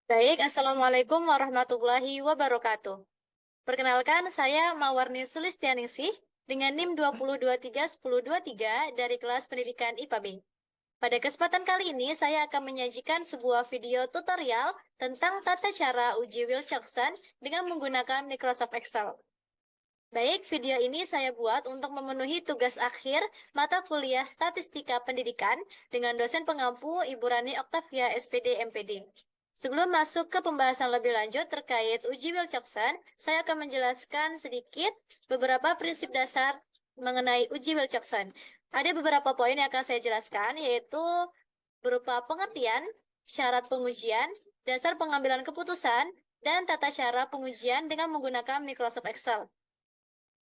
Baik, Assalamualaikum warahmatullahi wabarakatuh. Perkenalkan, saya Mawarni Sulistianingsih dengan NIM 20231023 dari kelas pendidikan IPA B. Pada kesempatan kali ini, saya akan menyajikan sebuah video tutorial tentang tata cara uji Wilcoxon dengan menggunakan Microsoft Excel. Baik, video ini saya buat untuk memenuhi tugas akhir mata kuliah Statistika Pendidikan dengan dosen pengampu Ibu Rani Oktavia SPD MPD. Sebelum masuk ke pembahasan lebih lanjut terkait uji Wilcoxon, saya akan menjelaskan sedikit beberapa prinsip dasar mengenai uji Wilcoxon. Ada beberapa poin yang akan saya jelaskan, yaitu berupa pengertian, syarat pengujian, dasar pengambilan keputusan, dan tata cara pengujian dengan menggunakan Microsoft Excel.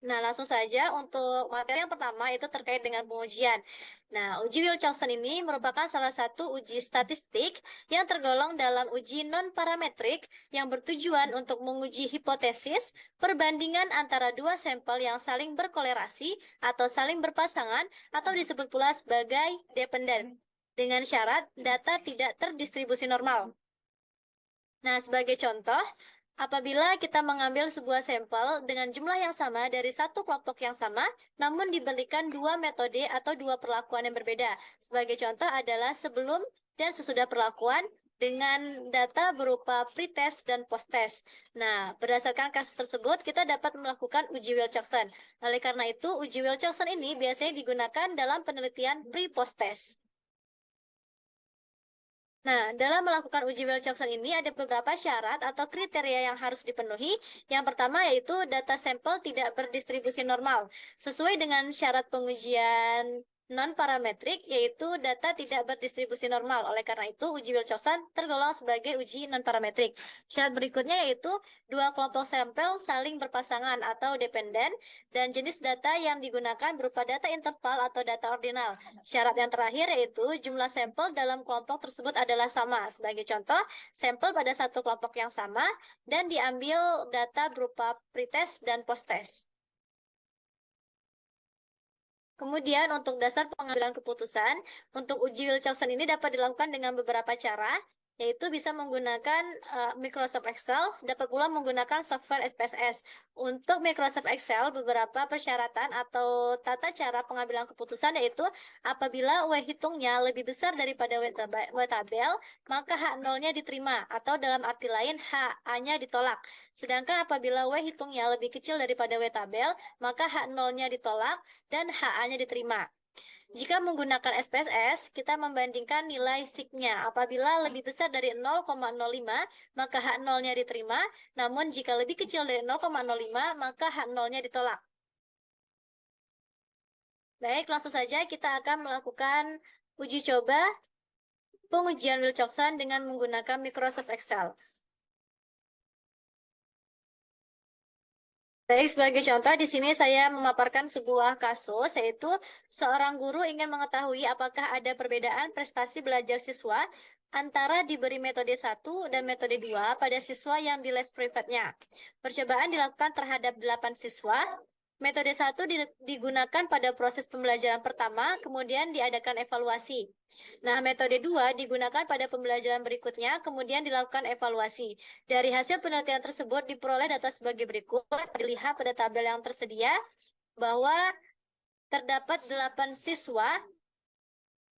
Nah, langsung saja untuk materi yang pertama itu terkait dengan pengujian. Nah, uji Wilcoxon ini merupakan salah satu uji statistik yang tergolong dalam uji non-parametrik yang bertujuan untuk menguji hipotesis perbandingan antara dua sampel yang saling berkolerasi atau saling berpasangan atau disebut pula sebagai dependen dengan syarat data tidak terdistribusi normal. Nah, sebagai contoh, apabila kita mengambil sebuah sampel dengan jumlah yang sama dari satu kelompok yang sama, namun diberikan dua metode atau dua perlakuan yang berbeda. Sebagai contoh adalah sebelum dan sesudah perlakuan dengan data berupa pretest dan post-test. Nah, berdasarkan kasus tersebut, kita dapat melakukan uji Wilcoxon. Oleh karena itu, uji Wilcoxon ini biasanya digunakan dalam penelitian pre-post-test. Nah, dalam melakukan uji Wilcoxon ini ada beberapa syarat atau kriteria yang harus dipenuhi. Yang pertama yaitu data sampel tidak berdistribusi normal. Sesuai dengan syarat pengujian non-parametrik, yaitu data tidak berdistribusi normal. Oleh karena itu, uji Wilcoxon tergolong sebagai uji non-parametrik. Syarat berikutnya yaitu dua kelompok sampel saling berpasangan atau dependen, dan jenis data yang digunakan berupa data interval atau data ordinal. Syarat yang terakhir yaitu jumlah sampel dalam kelompok tersebut adalah sama. Sebagai contoh, sampel pada satu kelompok yang sama dan diambil data berupa pretest dan posttest. Kemudian untuk dasar pengambilan keputusan, untuk uji Wilcoxon ini dapat dilakukan dengan beberapa cara, yaitu bisa menggunakan Microsoft Excel, dapat pula menggunakan software SPSS. Untuk Microsoft Excel, beberapa persyaratan atau tata cara pengambilan keputusan yaitu apabila W hitungnya lebih besar daripada W tabel, maka H0-nya diterima, atau dalam arti lain HA-nya ditolak. Sedangkan apabila W hitungnya lebih kecil daripada W tabel, maka H0-nya ditolak dan HA-nya diterima. Jika menggunakan SPSS, kita membandingkan nilai sig-nya. Apabila lebih besar dari 0,05, maka H0-nya diterima. Namun jika lebih kecil dari 0,05, maka H0-nya ditolak. Baik, langsung saja kita akan melakukan uji coba pengujian Wilcoxon dengan menggunakan Microsoft Excel. Baik, sebagai contoh, di sini saya memaparkan sebuah kasus, yaitu seorang guru ingin mengetahui apakah ada perbedaan prestasi belajar siswa antara diberi metode 1 dan metode 2 pada siswa yang di les privatnya. Percobaan dilakukan terhadap 8 siswa. Metode 1 digunakan pada proses pembelajaran pertama, kemudian diadakan evaluasi. Nah, metode 2 digunakan pada pembelajaran berikutnya, kemudian dilakukan evaluasi. Dari hasil penelitian tersebut diperoleh data sebagai berikut. Dilihat pada tabel yang tersedia bahwa terdapat 8 siswa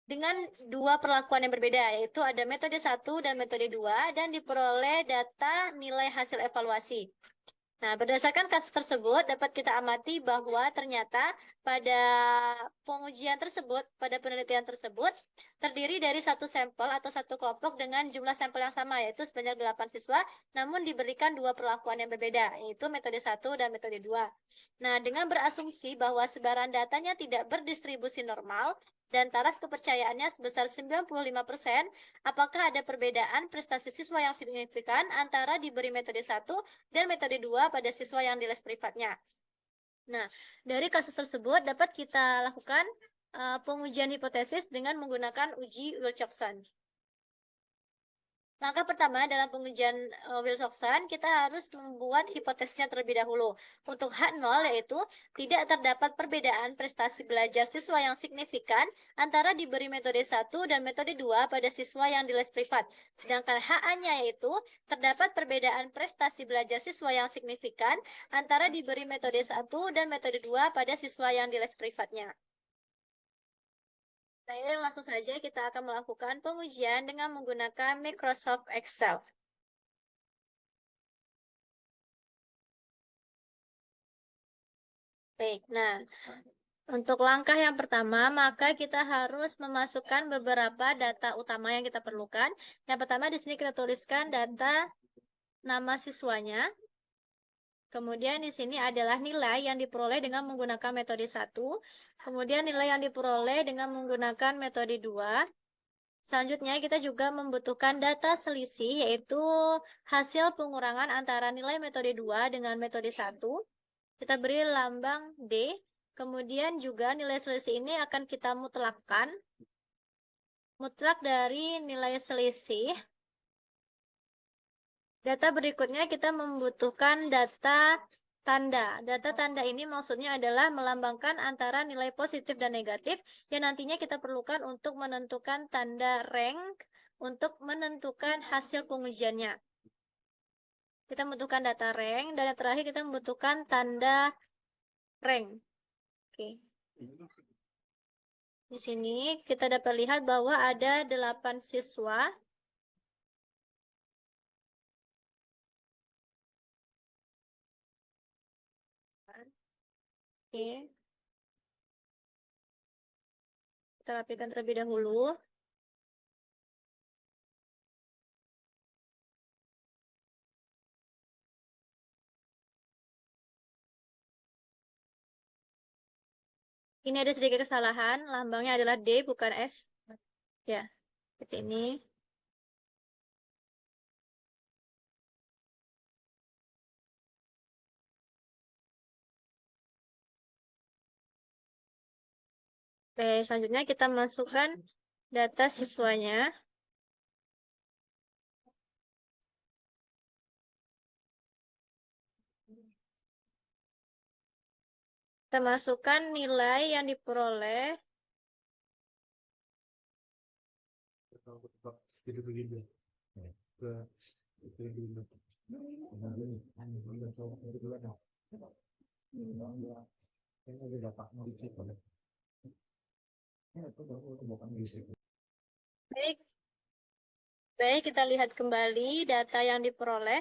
dengan dua perlakuan yang berbeda, yaitu ada metode 1 dan metode 2, dan diperoleh data nilai hasil evaluasi. Nah, berdasarkan kasus tersebut, dapat kita amati bahwa ternyata pada pengujian tersebut, pada penelitian tersebut, terdiri dari satu sampel atau satu kelompok dengan jumlah sampel yang sama, yaitu sebanyak 8 siswa, namun diberikan dua perlakuan yang berbeda, yaitu metode 1 dan metode 2. Nah, dengan berasumsi bahwa sebaran datanya tidak berdistribusi normal, dan taraf kepercayaannya sebesar 95%, apakah ada perbedaan prestasi siswa yang signifikan antara diberi metode 1 dan metode 2 pada siswa yang di les privatnya. Nah, dari kasus tersebut dapat kita lakukan pengujian hipotesis dengan menggunakan uji Wilcoxon. Langkah pertama dalam pengujian Wilcoxon, kita harus membuat hipotesisnya terlebih dahulu. Untuk H0 yaitu tidak terdapat perbedaan prestasi belajar siswa yang signifikan antara diberi metode 1 dan metode 2 pada siswa yang di les privat. Sedangkan HA-nya yaitu terdapat perbedaan prestasi belajar siswa yang signifikan antara diberi metode 1 dan metode 2 pada siswa yang di les privatnya. Baik, langsung saja kita akan melakukan pengujian dengan menggunakan Microsoft Excel. Baik, nah untuk langkah yang pertama, maka kita harus memasukkan beberapa data utama yang kita perlukan. Yang pertama di sini kita tuliskan data nama siswanya. Kemudian di sini adalah nilai yang diperoleh dengan menggunakan metode 1. Kemudian nilai yang diperoleh dengan menggunakan metode 2. Selanjutnya kita juga membutuhkan data selisih, yaitu hasil pengurangan antara nilai metode 2 dengan metode 1. Kita beri lambang D. Kemudian juga nilai selisih ini akan kita mutlakkan. Mutlak dari nilai selisih. Data berikutnya kita membutuhkan data tanda. Data tanda ini maksudnya adalah melambangkan antara nilai positif dan negatif yang nantinya kita perlukan untuk menentukan tanda rank untuk menentukan hasil pengujiannya. Kita membutuhkan data rank dan yang terakhir kita membutuhkan tanda rank. Oke. Di sini kita dapat lihat bahwa ada 8 siswa. Oke. Kita rapikan terlebih dahulu. Ini ada sedikit kesalahan, lambangnya adalah D bukan S. Ya, seperti ini. Oke, selanjutnya kita masukkan data siswanya. Kita masukkan nilai yang diperoleh. Baik, baik kita lihat kembali data yang diperoleh.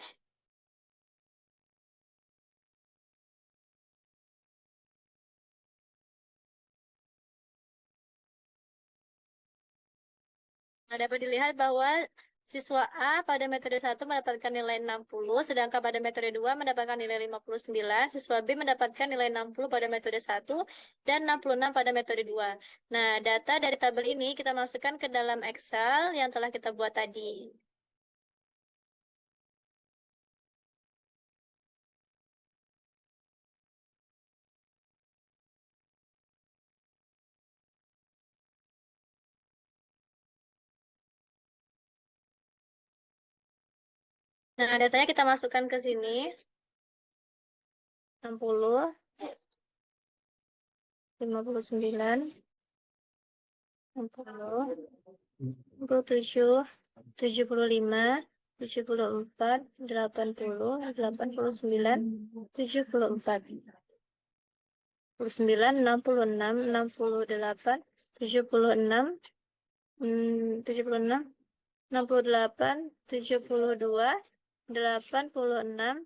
Nah, dapat dilihat bahwa siswa A pada metode 1 mendapatkan nilai 60, sedangkan pada metode 2 mendapatkan nilai 59, siswa B mendapatkan nilai 60 pada metode 1 dan 66 pada metode 2. Nah, data dari tabel ini kita masukkan ke dalam Excel yang telah kita buat tadi. Nah, datanya kita masukkan ke sini. 60, 59, 60, 67, 75, 74, 80, 89, 74, 69, 66, 68, 76, 76, 68, 72, 86,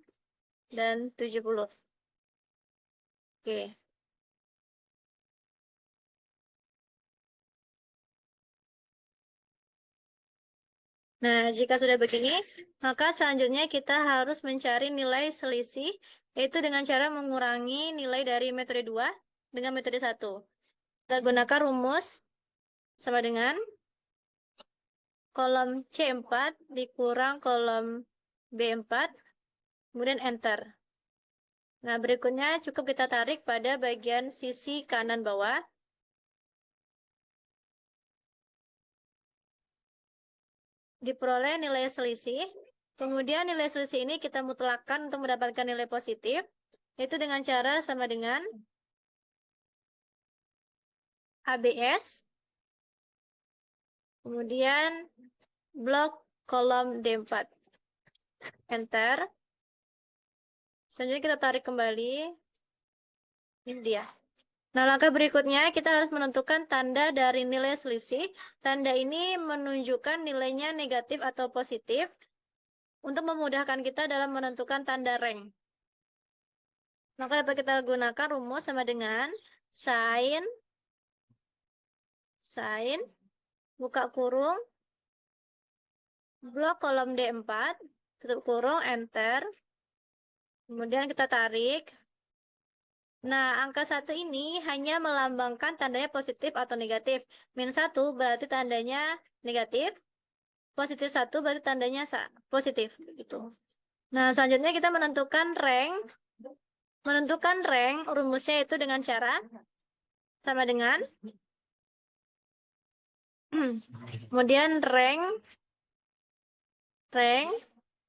dan 70. Oke. Nah, jika sudah begini, maka selanjutnya kita harus mencari nilai selisih, yaitu dengan cara mengurangi nilai dari metode 2 dengan metode 1. Kita gunakan rumus sama dengan kolom C4 dikurang kolom B4, kemudian Enter. Nah, berikutnya cukup kita tarik pada bagian sisi kanan bawah. diperoleh nilai selisih. Kemudian nilai selisih ini kita mutlakkan untuk mendapatkan nilai positif, yaitu dengan cara sama dengan ABS. Kemudian blok kolom D4. Enter. Selanjutnya kita tarik kembali. Ini dia. Nah, langkah berikutnya kita harus menentukan tanda dari nilai selisih. Tanda ini menunjukkan nilainya negatif atau positif untuk memudahkan kita dalam menentukan tanda rank. Maka dapat kita gunakan rumus sama dengan sin buka kurung blok kolom D4 tutup kurung enter. Kemudian kita tarik. Nah, angka 1 ini hanya melambangkan tandanya positif atau negatif. -1 berarti tandanya negatif. Positif 1 berarti tandanya positif. Gitu. Nah, selanjutnya kita menentukan rank. Menentukan rank rumusnya itu dengan cara sama dengan kemudian rank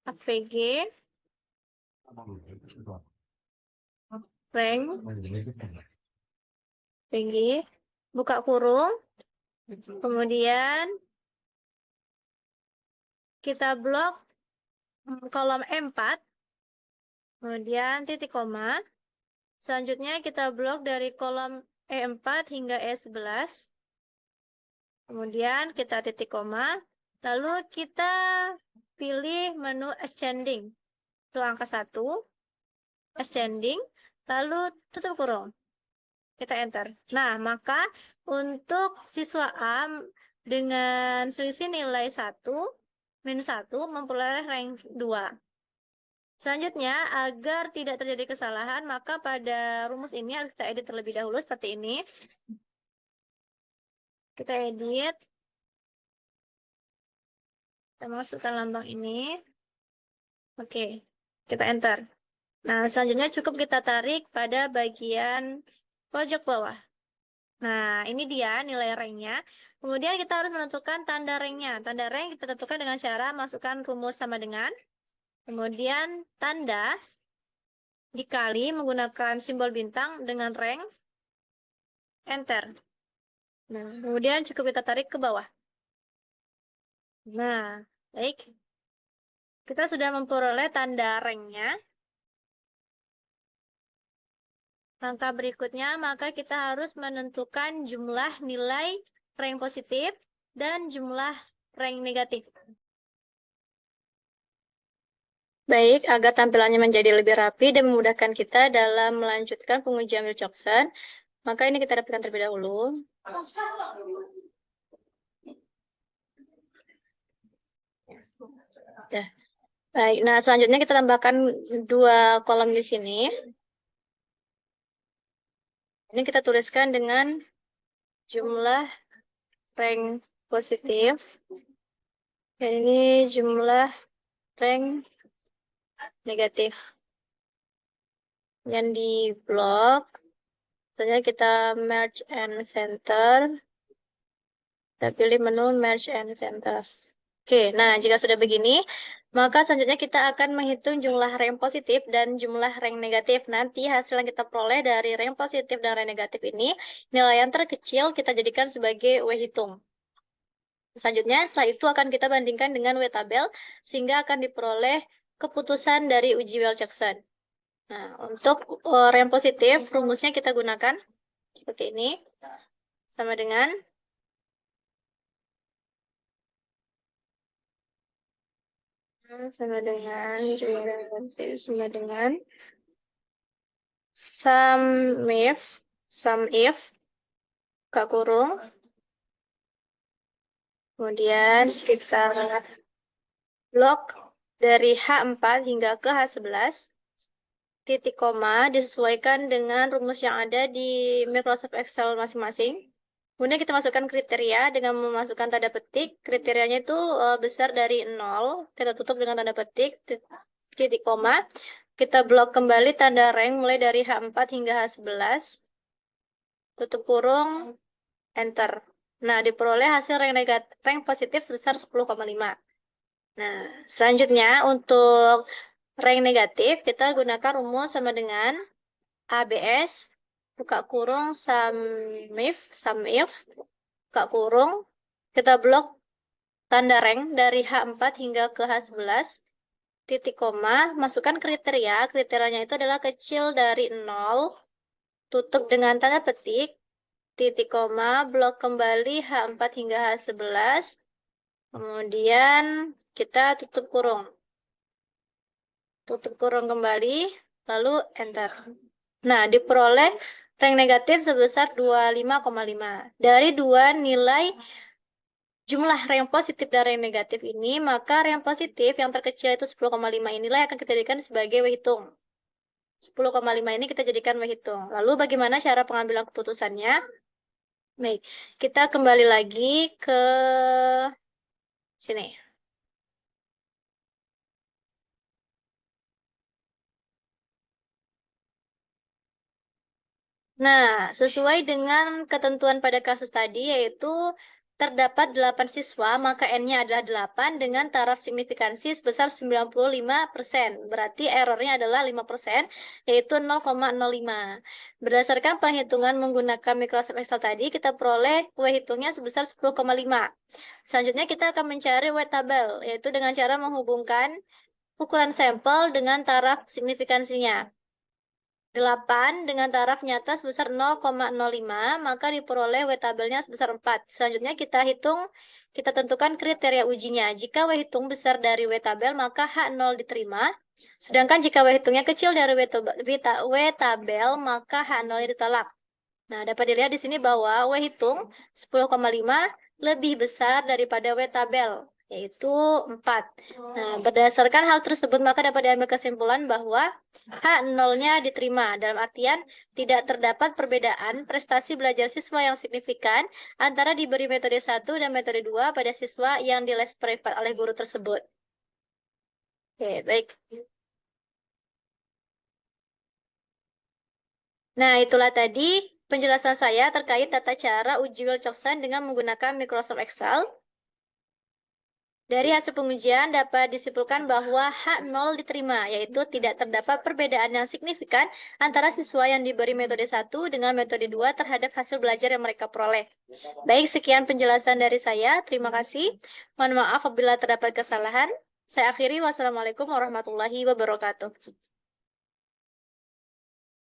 AVG rank PG buka kurung, kemudian kita blok kolom E4, kemudian titik koma, selanjutnya kita blok dari kolom E4 hingga E11, kemudian kita titik koma, lalu kita pilih menu ascending, itu angka 1, ascending, lalu tutup kurung. Kita enter. Nah, maka untuk siswa A dengan selisih nilai 1, -1 memperoleh rank 2. Selanjutnya, agar tidak terjadi kesalahan, maka pada rumus ini harus kita edit terlebih dahulu seperti ini. Kita edit. Kita masukkan lambang ini. Oke, kita enter. Nah, selanjutnya cukup kita tarik pada bagian pojok bawah. Nah, ini dia nilai ranknya. Kemudian kita harus menentukan tanda ranknya. Tanda rank kita tentukan dengan cara masukkan rumus sama dengan. Kemudian tanda dikali menggunakan simbol bintang dengan rank. Enter. Nah, kemudian cukup kita tarik ke bawah. Nah, baik. Kita sudah memperoleh tanda ranknya. Langkah berikutnya, maka kita harus menentukan jumlah nilai rank positif dan jumlah rank negatif. Baik, agar tampilannya menjadi lebih rapi dan memudahkan kita dalam melanjutkan pengujian Wilcoxon, maka ini kita rapikan terlebih dahulu. Ya. Baik, nah selanjutnya kita tambahkan 2 kolom di sini. Ini kita tuliskan dengan jumlah rank positif. Dan ini jumlah rank negatif. Yang di blok, selanjutnya kita merge and center. Kita pilih menu merge and center. Oke, nah jika sudah begini, maka selanjutnya kita akan menghitung jumlah rank positif dan jumlah rank negatif. Nanti hasil yang kita peroleh dari rank positif dan rank negatif ini, nilai yang terkecil kita jadikan sebagai W hitung. Selanjutnya, setelah itu akan kita bandingkan dengan W tabel, sehingga akan diperoleh keputusan dari uji Wilcoxon. Nah, untuk rank positif, rumusnya kita gunakan seperti ini, sama dengan sum if buka kurung, kemudian kita blok dari H4 hingga ke H11, titik koma disesuaikan dengan rumus yang ada di Microsoft Excel masing-masing. Kemudian kita masukkan kriteria dengan memasukkan tanda petik. Kriterianya itu besar dari 0. Kita tutup dengan tanda petik, titik koma. Kita blok kembali tanda rank mulai dari H4 hingga H11. Tutup kurung, enter. Nah, diperoleh hasil rank positif sebesar 10,5. Nah, selanjutnya untuk rank negatif, kita gunakan rumus sama dengan ABS, buka kurung, sum if, buka kurung, kita blok tanda rank dari H4 hingga ke H11, titik koma, masukkan kriteria, kriterianya itu adalah kecil dari 0, tutup dengan tanda petik, titik koma, blok kembali H4 hingga H11, kemudian kita tutup kurung. Tutup kurung kembali, lalu enter. Nah, diperoleh rank negatif sebesar 25,5. Dari dua nilai jumlah rank positif dan rank negatif ini, maka rank positif yang terkecil itu 10,5 inilah yang akan kita jadikan sebagai W hitung. 10,5 ini kita jadikan W hitung. Lalu bagaimana cara pengambilan keputusannya? Baik, kita kembali lagi ke sini. Nah, sesuai dengan ketentuan pada kasus tadi, yaitu terdapat 8 siswa, maka N-nya adalah 8 dengan taraf signifikansi sebesar 95%. Berarti errornya adalah 5%, yaitu 0,05. Berdasarkan penghitungan menggunakan Microsoft Excel tadi, kita peroleh W hitungnya sebesar 10,5. Selanjutnya kita akan mencari W tabel, yaitu dengan cara menghubungkan ukuran sampel dengan taraf signifikansinya. 8 dengan taraf nyata sebesar 0,05, maka diperoleh W tabelnya sebesar 4. Selanjutnya kita tentukan kriteria ujinya. Jika W hitung besar dari W tabel, maka H0 diterima. Sedangkan jika W hitungnya kecil dari W tabel, maka H0 ditolak. Nah, dapat dilihat di sini bahwa W hitung 10,5 lebih besar daripada W tabel, yaitu 4. Nah, berdasarkan hal tersebut, maka dapat diambil kesimpulan bahwa H0-nya diterima, dalam artian tidak terdapat perbedaan prestasi belajar siswa yang signifikan antara diberi metode 1 dan metode 2 pada siswa yang di les privat oleh guru tersebut. Oke, baik. Nah, itulah tadi penjelasan saya terkait tata cara uji Wilcoxon dengan menggunakan Microsoft Excel. Dari hasil pengujian dapat disimpulkan bahwa H0 diterima, yaitu tidak terdapat perbedaan yang signifikan antara siswa yang diberi metode 1 dengan metode 2 terhadap hasil belajar yang mereka peroleh. Baik, sekian penjelasan dari saya. Terima kasih. Mohon maaf apabila terdapat kesalahan. Saya akhiri. Wassalamualaikum warahmatullahi wabarakatuh.